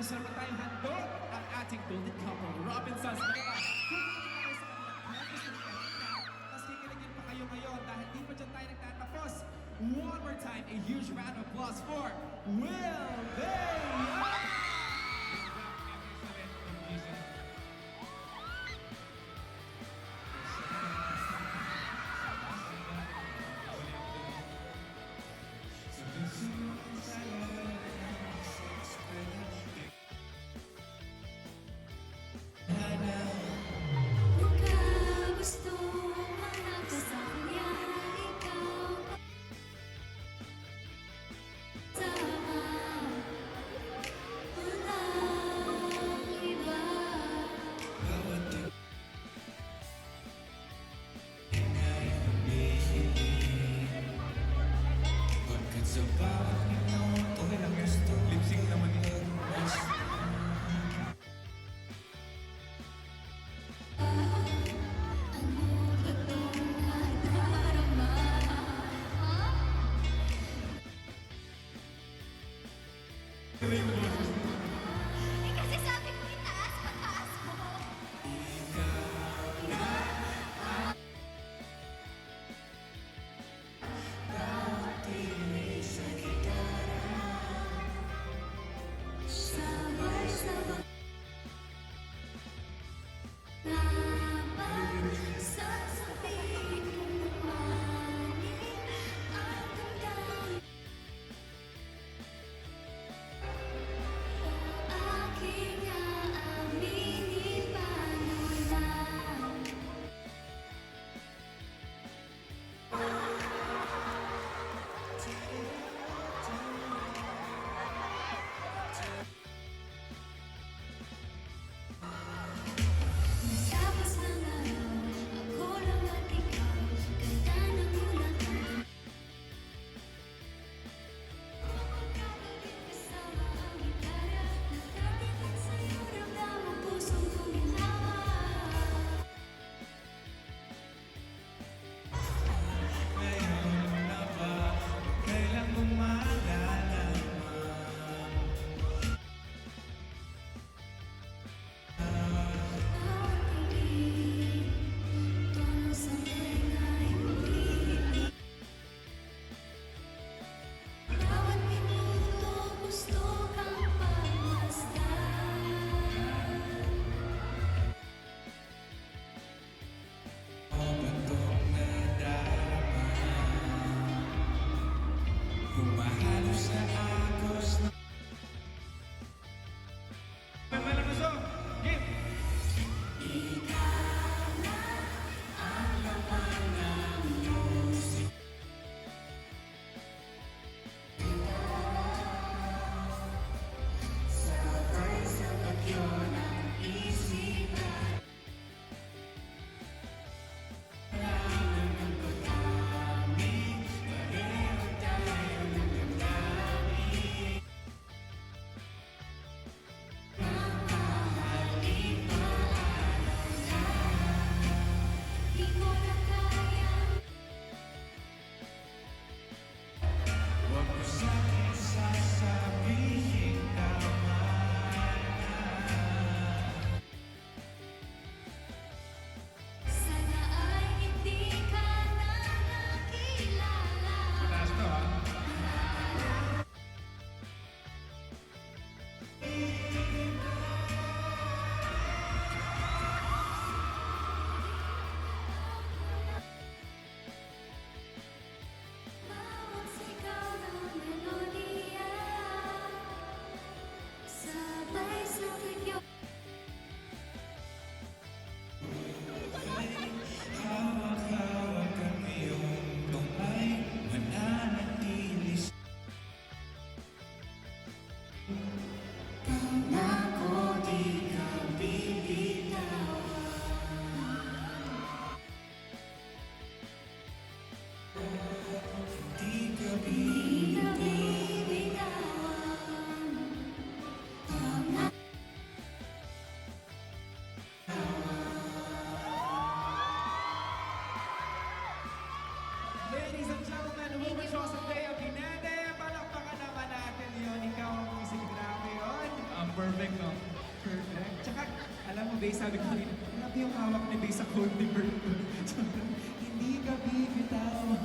almusal pa tayong handog ang ating golden couple, Robinsons Manila. Tapos kikiligin pa kayo ngayon dahil di pa dyan tayo nagtatapos. One more time, a huge round of applause for Will They Up! Kasi sabi ko itaas, pataas mo. Sabay-sabay laban, sasabihin kong umanin ang damdamin. Aking aaminin, paano lang? Tapos ng araw, ako lang at ikaw, ganda ng ulan ang pagkakabit kasama ang gitara. Nagtatingin sa'yo, ramdam ang pusong kuminawa. Ngayon na ba, kailan mo malalaman? Bawat tingin, tono sa tenga'y umiibig. Bawat minuto, gusto kang pagmasdan. O ba't kong nadarama? Humahalo sa agos na Malamasong, game! Ikaw na ang laman ng musik. Sabay sa bagyo ng isipan. Laman ng pagkami, pareho tayo ng damdamin. Mamahalin paalam na di ko na kaya. Huwag mo sa'kin sasabihin tama na. Sana ay hindi ka na nakilala. Taas to, ha? Bawat sigaw ng melodiya, sabay sa bagyo. Hawak-hawak ang iyong kamay, mananatili sa Pangako di ka bibitawan. di ka Di ka bibitawan. Pangako. Ladies and gentlemen, Ruben Joseph Day, ang Pinede, palakpakan naman natin yun. Ikaw ang music, grabe. mo, Bay, sabi ko kanina, grabe yung hawak ni Bay sa cold ni Bert. Hindi ka bibitaw.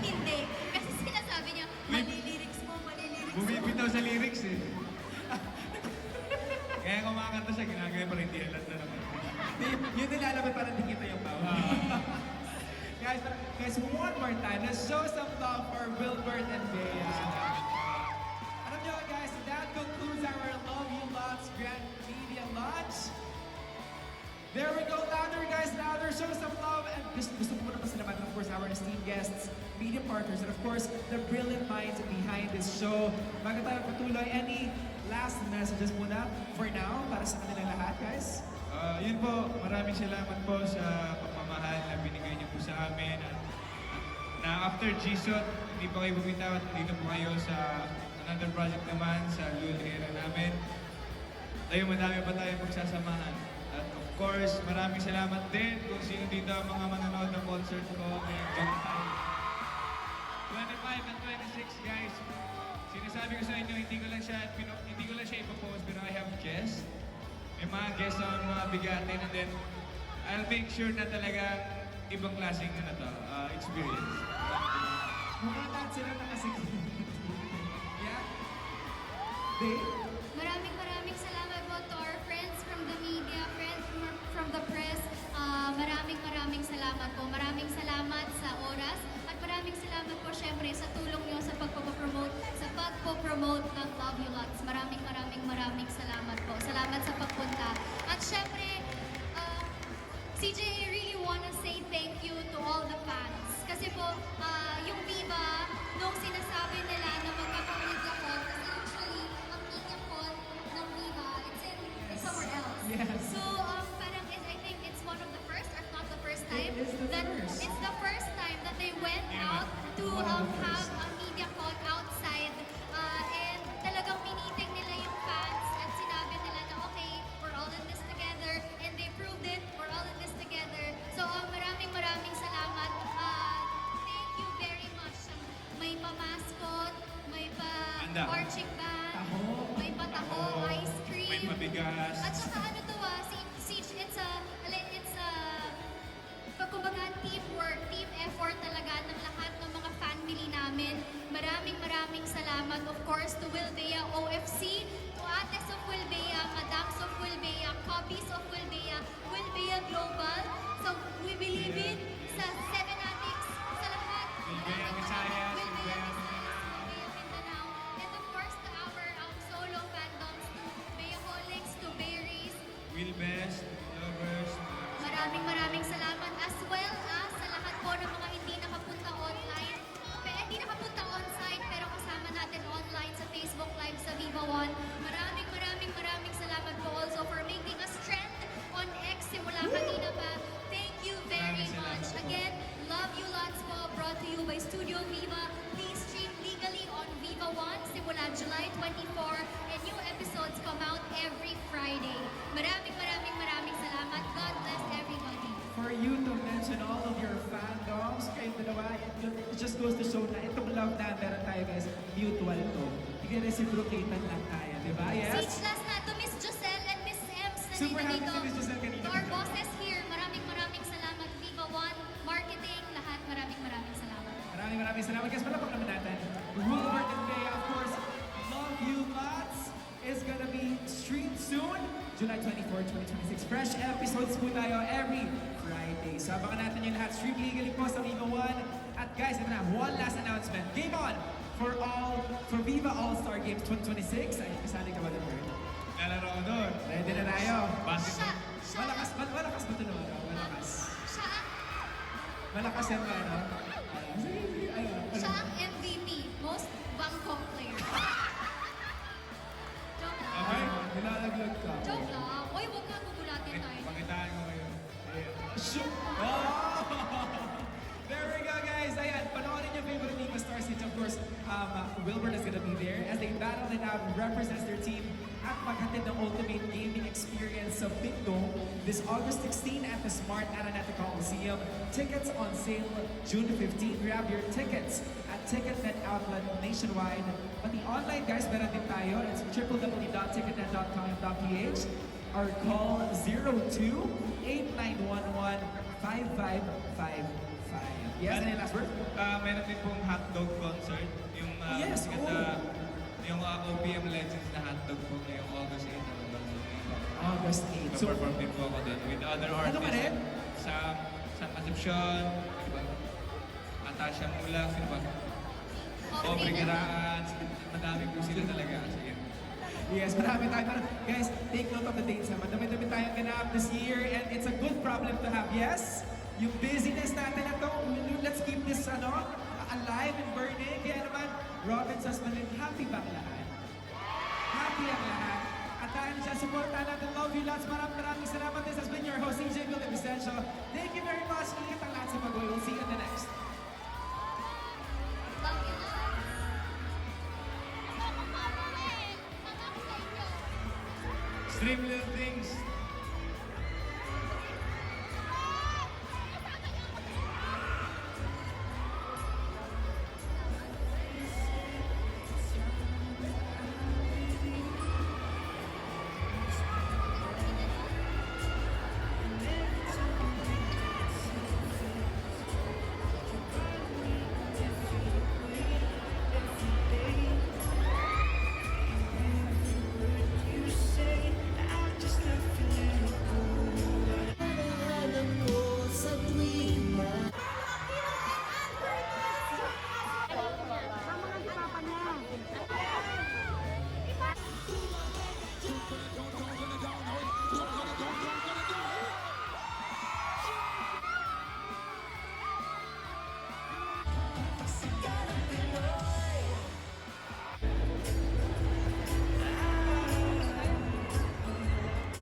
Hindi. Kasi sinasabi niya, malilirics mo, malilirics mo. Bumibitaw sa lyrics eh. Kaya kumakanta siya, ginagaya pa rin, hindi halata naman. Yun nilalabay para hindi kita yung tawa. Guys, one more time, let's show some love for Wilbert and Bea. Alam nyo guys, that concludes our Love You Lots Grand Media Launch. There we go, louder guys, louder, show some love. And gusto ko naman salamatan, of course, our esteemed guests, media partners, and of course, the brilliant minds behind this show. Bago tayo patuloy, any last messages muna for now para sa kanilang lahat, guys? Yun po, maraming salamat po sa pagmamahal na binigay niyo po sa amin. At na after G-Shot, hindi pa kayo bumitaw at dito po kayo sa another project naman sa Lul era namin. Tayo madami pa tayong pagsasamahan. At of course, maraming salamat din kung sino dito ang mga manonood ng concert ko ngayong July 25 and 26, guys. Sinasabi ko sa inyo, hindi ko lang siya ipopost, pero I have guests. May mga guests na mga bigatin, and then I'll make sure na talaga ibang klaseng experience. Mukha lahat sila nakasikip. Yeah? Dave? Maraming salamat po to our friends from the media, friends from the press. Maraming salamat po. Maraming salamat sa oras at maraming salamat po syempre sa tulong niyo sa pagpo-promote ng Love You Lots. Maraming salamat po. Salamat sa pagpunta. At syempre, CJ, I really wanna say thank you to all the fans. Kasi po, yung Viva, nung sinasabi nila na magkaka-media con, kasi usually, ang media con ng Viva, it's somewhere else. Yes. So, parang I think it's one of the first, or not the first time, It is the first. it's the first time that they went out to One of the have first. a media con outside. And talagang miniting nila yung fans at sinabi nila na okay, we're all in this together, and they proved it, we're all in this together. So, maraming salamat. Thank you very much. May pa-mascot, may Handa. pa-marching band, Taho. may pa-taho, ice cream. May pabigas. At saka ano to it's a kumbaga teamwork, team effort talaga ng lahat ng mga family namin. Maraming salamat of course to Wilbea OFC, to Ates of Wilbea, Madams of Wilbea, Copies of Wilbea, Wilbea Global. So we believe in sa Seven Addicts, sa lahat. Wilbea Visayas, Wilbea Wilbea Visayas, Wilbea Mindanao, and of course to our solo fandoms, to Beaholics, to Berries. Will Best, Lovers, Maraming salamat as well as sa lahat po ng mga hindi nakapunta online. Hindi nakapunta on-site pero kasama natin online sa Facebook Live sa Viva One. Maraming salamat po also for making us trend on X simula kanina pa. Thank you very Maraming salamat much. po. Again, Love You Lots po brought to you by Studio Viva. Please stream legally on Viva One simula July 24 and new episodes come out every Friday. Maraming salamat. God bless everybody. For you to mention all of your fandoms, kayo dalawa, it just goes to show na itong love na meron tayo guys, mutual to. I-reciprocatean lang tayo, di ba? Yes? Speechless na to Miss Giselle and Miss Ems na Super happy dito. si Miss Giselle kanina. To our bosses here, maraming salamat. Viva One, marketing, lahat, maraming salamat. Maraming salamat. Guys, palapag naman natin. Wilbert and Bea, of course, Love You Lots is gonna be streamed soon. July 24, 2026. Fresh episodes po tayo every Friday. So abangan natin yung lahat. Stream legally po sa Viva One. At guys, ito na, one last announcement. Game on! For Viva All-Star Games 2026. Ay, kasali ka ba doon, Bert? lalaro ko doon. Ready na tayo. Basketball. Malakas ba ito naman? Malakas. Siya ang, Malakas yan ba, no? Sige, ayun. siya ang MVP, most Bangkok player. Joke lang. Ay, nilalaglag ka. Joke lang. Uy, huwag nga gugulatin tayo. Pakitaan ko kayo. Shoot! Oh! There we go, guys. Ayan, panoorin yung favorite Nico Star Seeds. Of course, Wilbert is gonna be there as they battle it out and represents their team at maghatid ng ultimate gaming experience sa Bingo this August 16 at the Smart Araneta Coliseum. Tickets on sale June 15. Grab your tickets at TicketNet outlet nationwide. Pati online, guys, meron din tayo. It's www.ticketnet.com.ph. or call 02-8911-5555. Yes, any last word? Meron din pong hotdog concert. Yung, Yes, sikat na- yung OPM Legends na hotdog po ngayong August 8. August 8. So, Perform din po ako doon with other Ano artists. ka rin? Sa Concepcion, diba? Atasha Mula, sino ba? Aubrey Garaan, madami po sila talaga. Sige. yes, marami tayo. Pero guys, take note of the dates naman. Dami-dami tayong ganap this year and it's a good problem to have. Yes, yung busyness natin na to, let's keep this alive and burning. Kaya naman, Robin Sussman, happy ba ang lahat? Happy ang lahat. At dahil siya, supportan natin. Love you lots. Maraming salamat. This has been your host, CJ Bill Vicencio. Thank you very much. Ingat ang lahat sa pag-uwi. We'll see you in the next. Love you lots. Stream Little Things.